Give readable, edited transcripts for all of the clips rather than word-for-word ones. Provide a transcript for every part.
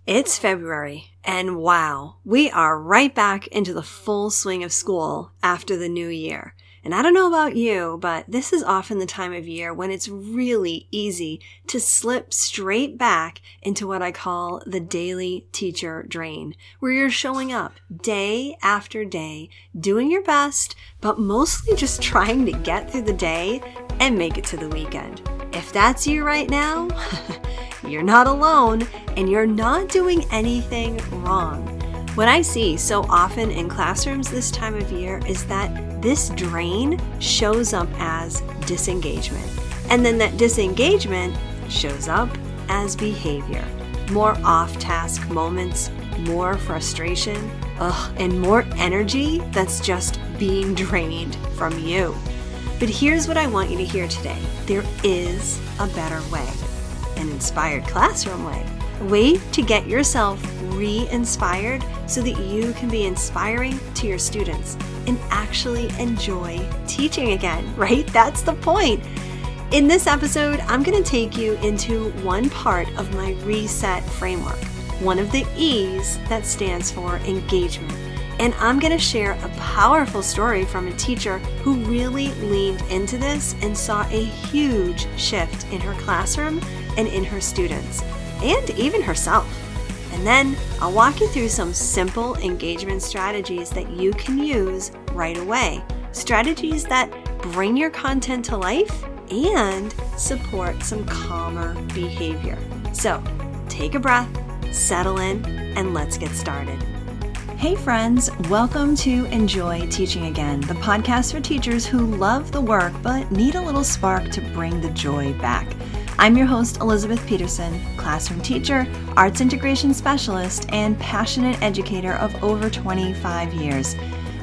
It's February, and wow, we are right back into the full swing of school after the new year. And I don't know about you, but this is often the time of year when it's really easy to slip straight back into what I call the daily teacher drain, where you're showing up day after day, doing your best, but mostly just trying to get through the day and make it to the weekend. If that's you right now, you're not alone, and you're not doing anything wrong. What I see so often in classrooms this time of year is that this drain shows up as disengagement. And then that disengagement shows up as behavior. More off-task moments, more frustration, and more energy that's just being drained from you. But here's what I want you to hear today. There is a better way. An inspired classroom way. A way to get yourself re-inspired so that you can be inspiring to your students and actually enjoy teaching again, right? That's the point. In this episode, I'm going to take you into one part of my reset framework, one of the E's that stands for engagement. And I'm going to share a powerful story from a teacher who really leaned into this and saw a huge shift in her classroom and in her students, and even herself. And then I'll walk you through some simple engagement strategies that you can use right away. Strategies that bring your content to life and support some calmer behavior. So take a breath, settle in, and let's get started. Hey friends, welcome to Enjoy Teaching Again, the podcast for teachers who love the work but need a little spark to bring the joy back. I'm your host, Elizabeth Peterson, classroom teacher, arts integration specialist, and passionate educator of over 25 years.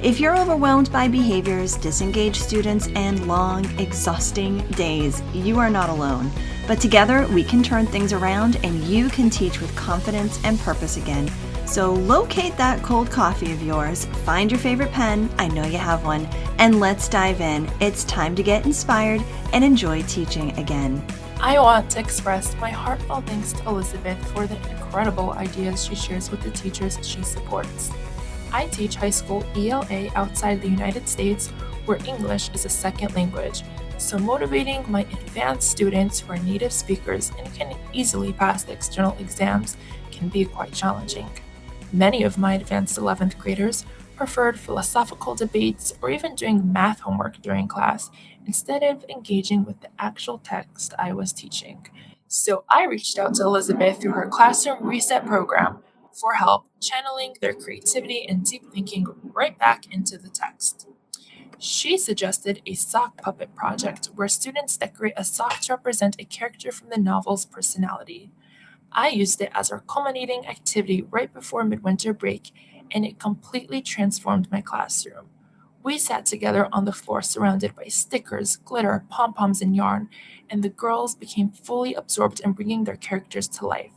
If you're overwhelmed by behaviors, disengaged students, and long, exhausting days, you are not alone. But together, we can turn things around and you can teach with confidence and purpose again. So locate that cold coffee of yours, find your favorite pen, I know you have one, and let's dive in. It's time to get inspired and enjoy teaching again. I want to express my heartfelt thanks to Elizabeth for the incredible ideas she shares with the teachers she supports. I teach high school ELA outside the United States, where English is a second language, so motivating my advanced students who are native speakers and can easily pass the external exams can be quite challenging. Many of my advanced 11th graders preferred philosophical debates or even doing math homework during class instead of engaging with the actual text I was teaching. So I reached out to Elizabeth through her Classroom Reset program for help channeling their creativity and deep thinking right back into the text. She suggested a sock puppet project where students decorate a sock to represent a character from the novel's personality. I used it as our culminating activity right before midwinter break, and it completely transformed my classroom. We sat together on the floor surrounded by stickers, glitter, pom-poms, and yarn, and the girls became fully absorbed in bringing their characters to life.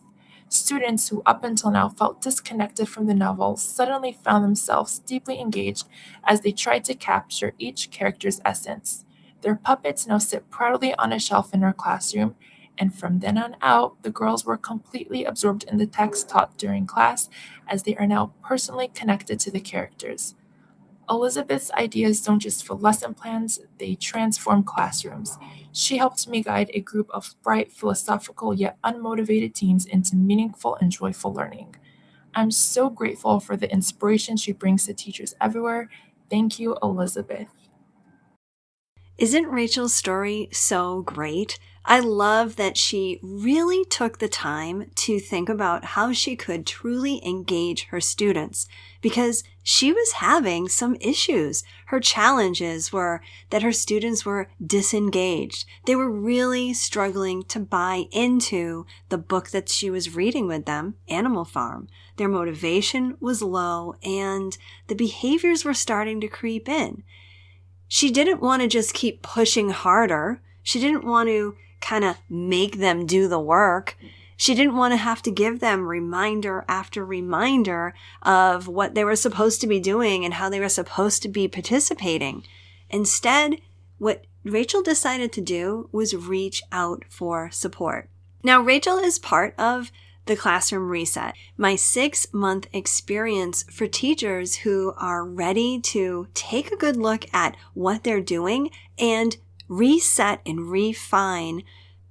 Students who up until now felt disconnected from the novel suddenly found themselves deeply engaged as they tried to capture each character's essence. Their puppets now sit proudly on a shelf in our classroom, and from then on out, the girls were completely absorbed in the text taught during class as they are now personally connected to the characters. Elizabeth's ideas don't just fill lesson plans, they transform classrooms. She helped me guide a group of bright, philosophical, yet unmotivated teens into meaningful and joyful learning. I'm so grateful for the inspiration she brings to teachers everywhere. Thank you, Elizabeth. Isn't Rachel's story so great? I love that she really took the time to think about how she could truly engage her students because she was having some issues. Her challenges were that her students were disengaged. They were really struggling to buy into the book that she was reading with them, Animal Farm. Their motivation was low and the behaviors were starting to creep in. She didn't want to just keep pushing harder. She didn't want to kind of make them do the work. She didn't want to have to give them reminder after reminder of what they were supposed to be doing and how they were supposed to be participating. Instead, what Rachel decided to do was reach out for support. Now, Rachel is part of the Classroom Reset, my 6-month experience for teachers who are ready to take a good look at what they're doing and reset and refine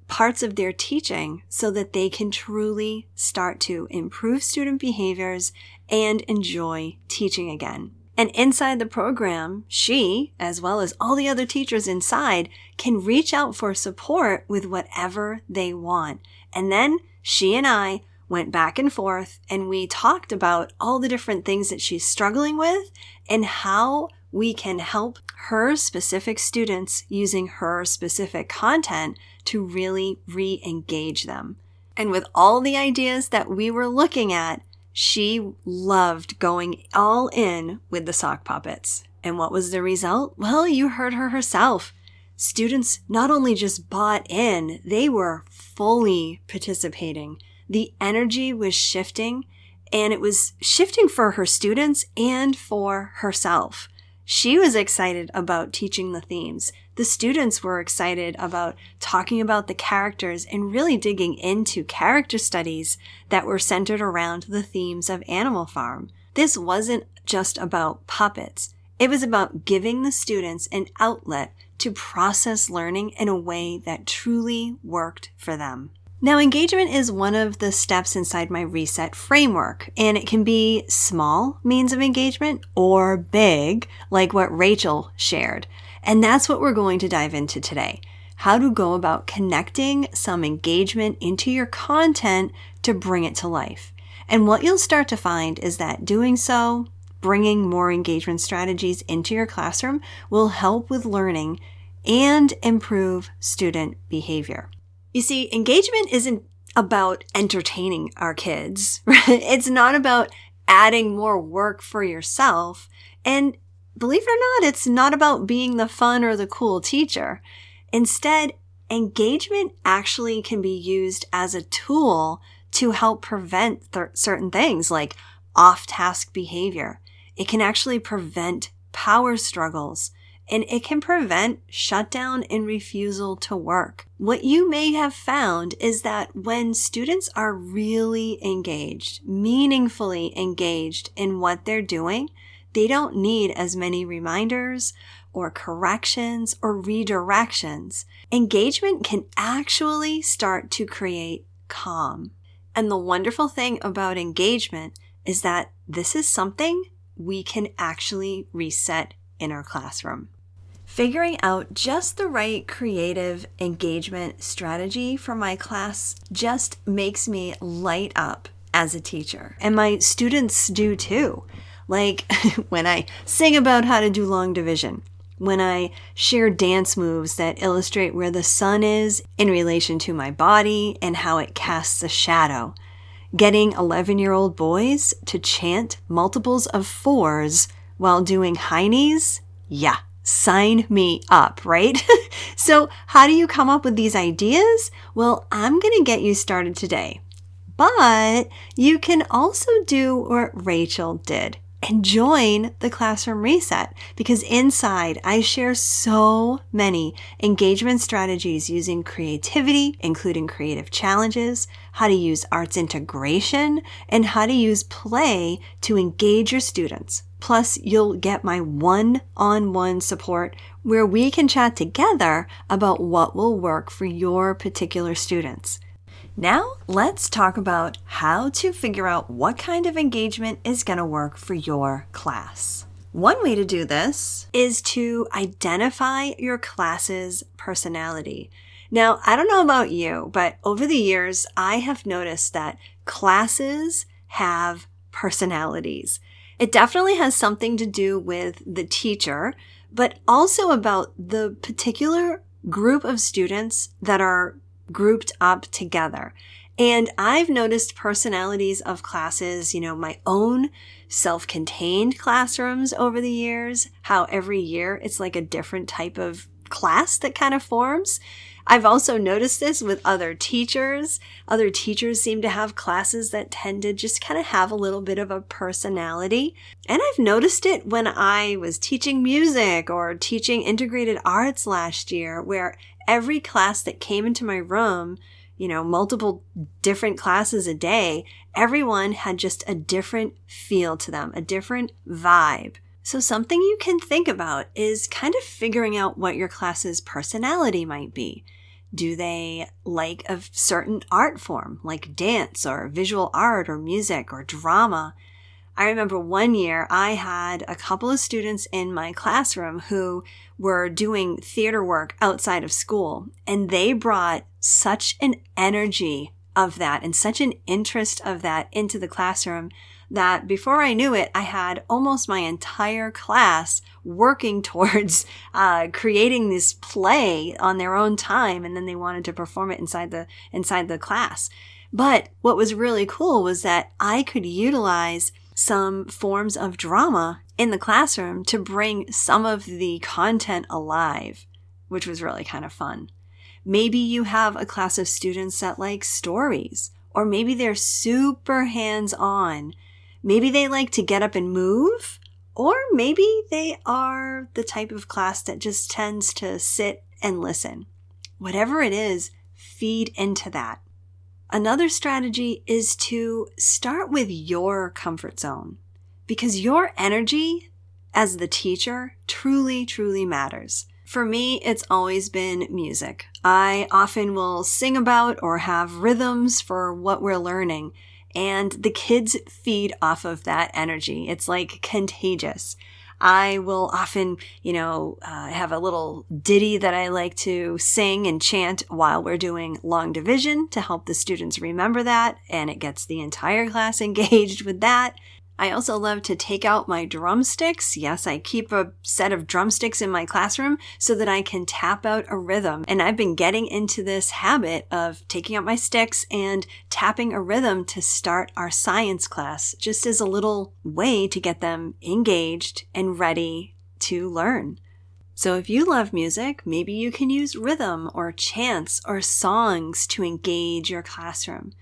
parts of their teaching so that they can truly start to improve student behaviors and enjoy teaching again. And inside the program, she, as well as all the other teachers inside, can reach out for support with whatever they want. And then she and I went back and forth and we talked about all the different things that she's struggling with and how we can help her specific students using her specific content to really re-engage them. And with all the ideas that we were looking at, she loved going all in with the sock puppets. And what was the result? Well, you heard her herself. Students not only just bought in, they were fully participating. The energy was shifting, and it was shifting for her students and for herself. She was excited about teaching the themes. The students were excited about talking about the characters and really digging into character studies that were centered around the themes of Animal Farm. This wasn't just about puppets. It was about giving the students an outlet to process learning in a way that truly worked for them. Now, engagement is one of the steps inside my reset framework, and it can be small means of engagement or big, like what Rachel shared. And that's what we're going to dive into today. How to go about connecting some engagement into your content to bring it to life. And what you'll start to find is that doing so, bringing more engagement strategies into your classroom, will help with learning and improve student behavior. You see, engagement isn't about entertaining our kids, right? It's not about adding more work for yourself. And believe it or not, it's not about being the fun or the cool teacher. Instead, engagement actually can be used as a tool to help prevent certain things like off-task behavior. It can actually prevent power struggles, and it can prevent shutdown and refusal to work. What you may have found is that when students are really engaged, meaningfully engaged in what they're doing, they don't need as many reminders or corrections or redirections. Engagement can actually start to create calm. And the wonderful thing about engagement is that this is something we can actually reset in our classroom. Figuring out just the right creative engagement strategy for my class just makes me light up as a teacher. And my students do too. Like when I sing about how to do long division, when I share dance moves that illustrate where the sun is in relation to my body and how it casts a shadow. Getting 11-year-old boys to chant multiples of 4s while doing high knees? Yeah. Sign me up, right? So how do you come up with these ideas? Well, I'm going to get you started today. But you can also do what Rachel did and join the Classroom Reset, because inside I share so many engagement strategies using creativity, including creative challenges, how to use arts integration, and how to use play to engage your students. Plus, you'll get my one-on-one support where we can chat together about what will work for your particular students. Now, let's talk about how to figure out what kind of engagement is going to work for your class. One way to do this is to identify your class's personality. Now, I don't know about you, but over the years, I have noticed that classes have personalities. It definitely has something to do with the teacher, but also about the particular group of students that are grouped up together. And I've noticed personalities of classes, my own self-contained classrooms over the years, how every year it's like a different type of class that kind of forms. I've also noticed this with other teachers. Other teachers seem to have classes that tend to just kind of have a little bit of a personality. And I've noticed it when I was teaching music or teaching integrated arts last year, where every class that came into my room multiple different classes a day, everyone had just a different feel to them, a different vibe. So something you can think about is kind of figuring out what your class's personality might be. Do they like a certain art form, like dance or visual art or music or drama? I remember one year I had a couple of students in my classroom who were doing theater work outside of school, and they brought such an energy of that and such an interest of that into the classroom that before I knew it, I had almost my entire class working towards creating this play on their own time, and then they wanted to perform it inside the class. But what was really cool was that I could utilize some forms of drama in the classroom to bring some of the content alive, which was really kind of fun. Maybe you have a class of students that like stories, or maybe they're super hands-on. Maybe they like to get up and move, or maybe they are the type of class that just tends to sit and listen. Whatever it is, feed into that. Another strategy is to start with your comfort zone, because your energy as the teacher truly, truly matters. For me, it's always been music. I often will sing about or have rhythms for what we're learning, and the kids feed off of that energy. It's like contagious. I will often, have a little ditty that I like to sing and chant while we're doing long division to help the students remember that, and it gets the entire class engaged with that. I also love to take out my drumsticks. Yes, I keep a set of drumsticks in my classroom so that I can tap out a rhythm. And I've been getting into this habit of taking out my sticks and tapping a rhythm to start our science class, just as a little way to get them engaged and ready to learn. So if you love music, maybe you can use rhythm or chants or songs to engage your classroom.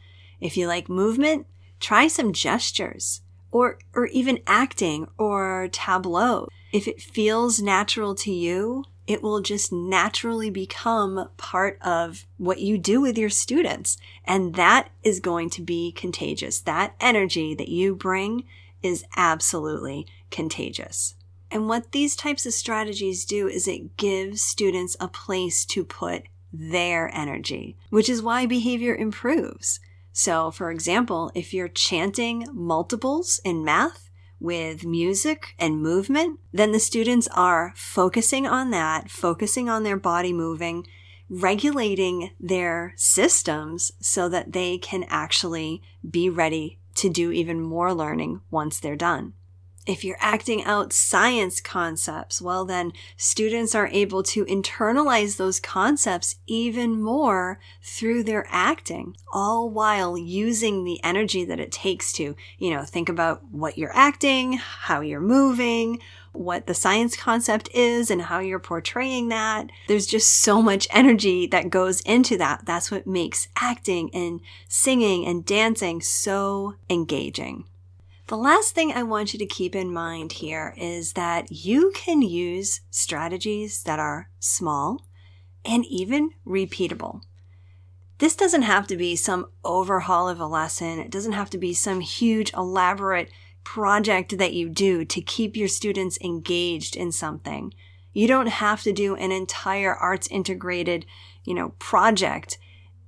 If you like movement, try some gestures. Or even acting or tableau. If it feels natural to you, it will just naturally become part of what you do with your students. And that is going to be contagious. That energy that you bring is absolutely contagious. And what these types of strategies do is it gives students a place to put their energy, which is why behavior improves. So, for example, if you're chanting multiples in math with music and movement, then the students are focusing on that, focusing on their body moving, regulating their systems so that they can actually be ready to do even more learning once they're done. If you're acting out science concepts, well then students are able to internalize those concepts even more through their acting, all while using the energy that it takes to, think about what you're acting, how you're moving, what the science concept is and how you're portraying that. There's just so much energy that goes into that. That's what makes acting and singing and dancing so engaging. The last thing I want you to keep in mind here is that you can use strategies that are small and even repeatable. This doesn't have to be some overhaul of a lesson. It doesn't have to be some huge, elaborate project that you do to keep your students engaged in something. You don't have to do an entire arts integrated, project.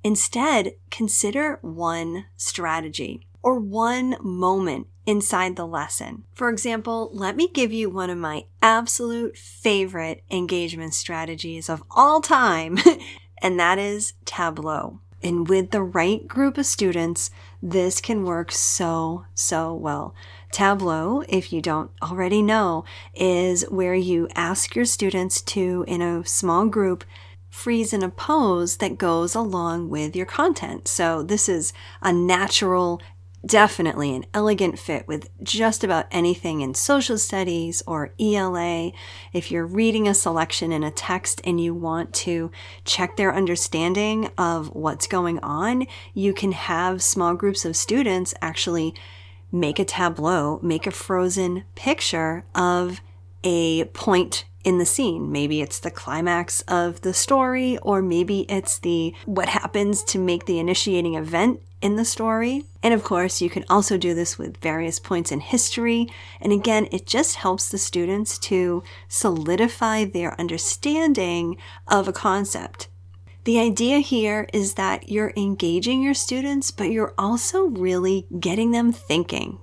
Instead, consider one strategy or one moment inside the lesson. For example, let me give you one of my absolute favorite engagement strategies of all time, and that is Tableau. And with the right group of students, this can work so well. Tableau, if you don't already know, is where you ask your students to, in a small group, freeze in a pose that goes along with your content. So this is a natural, definitely an elegant fit with just about anything in social studies or ELA. If you're reading a selection in a text and you want to check their understanding of what's going on, you can have small groups of students actually make a tableau, make a frozen picture of a point in the scene. Maybe it's the climax of the story, or maybe it's what happens to make the initiating event in the story. And of course, you can also do this with various points in history. And again, it just helps the students to solidify their understanding of a concept. The idea here is that you're engaging your students, but you're also really getting them thinking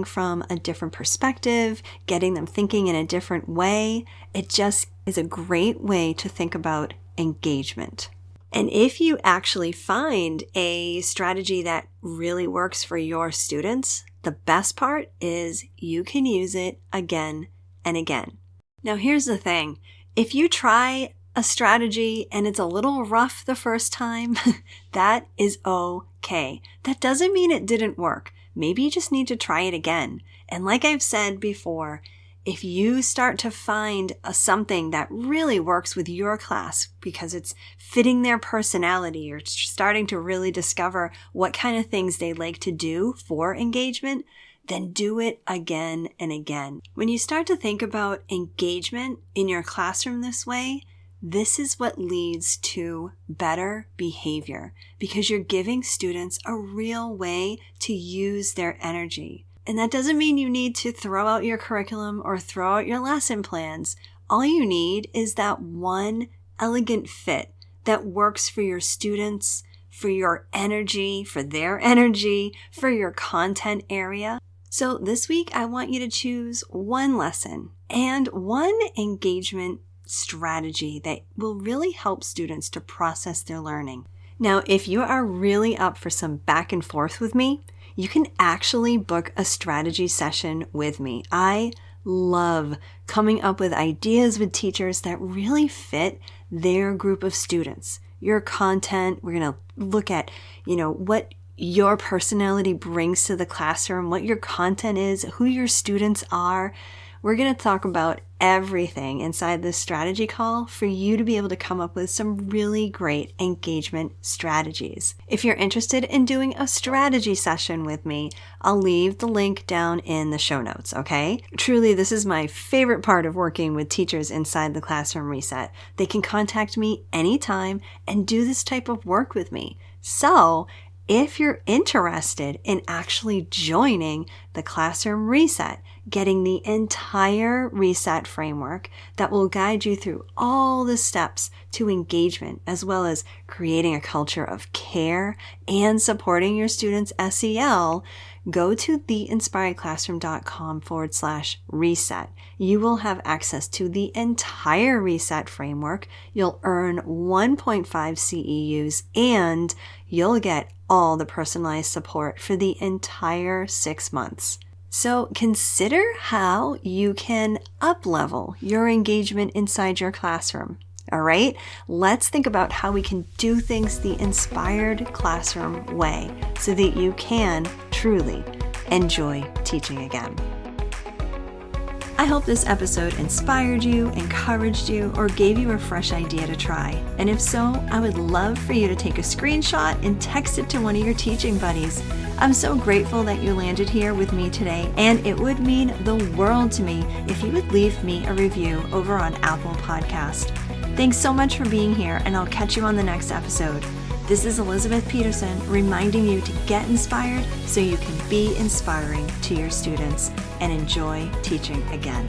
from a different perspective, getting them thinking in a different way. It just is a great way to think about engagement. And if you actually find a strategy that really works for your students, the best part is you can use it again and again. Now, here's the thing. If you try a strategy and it's a little rough the first time, that is okay. That doesn't mean it didn't work. Maybe you just need to try it again. And like I've said before, if you start to find something that really works with your class because it's fitting their personality, you're starting to really discover what kind of things they like to do for engagement, then do it again and again. When you start to think about engagement in your classroom this way, this is what leads to better behavior because you're giving students a real way to use their energy. And that doesn't mean you need to throw out your curriculum or throw out your lesson plans. All you need is that one elegant fit that works for your students, for your energy, for their energy, for your content area. So this week, I want you to choose one lesson and one engagement strategy that will really help students to process their learning. Now, if you are really up for some back and forth with me, you can actually book a strategy session with me. I love coming up with ideas with teachers that really fit their group of students. Your content, we're going to look at, what your personality brings to the classroom, what your content is, who your students are. We're going to talk about everything inside this strategy call for you to be able to come up with some really great engagement strategies. If you're interested in doing a strategy session with me, I'll leave the link down in the show notes, okay? Truly, this is my favorite part of working with teachers inside the Classroom Reset. They can contact me anytime and do this type of work with me. So, if you're interested in actually joining the Classroom Reset, getting the entire reset framework that will guide you through all the steps to engagement, as well as creating a culture of care and supporting your students' SEL, go to theinspiredclassroom.com/reset. You will have access to the entire reset framework. You'll earn 1.5 CEUs and you'll get all the personalized support for the entire 6 months. So consider how you can up-level your engagement inside your classroom. All right, let's think about how we can do things the inspired classroom way so that you can truly enjoy teaching again. I hope this episode inspired you, encouraged you, or gave you a fresh idea to try. And if so, I would love for you to take a screenshot and text it to one of your teaching buddies. I'm so grateful that you landed here with me today, and it would mean the world to me if you would leave me a review over on Apple Podcast. Thanks so much for being here, and I'll catch you on the next episode. This is Elizabeth Peterson reminding you to get inspired so you can be inspiring to your students and enjoy teaching again.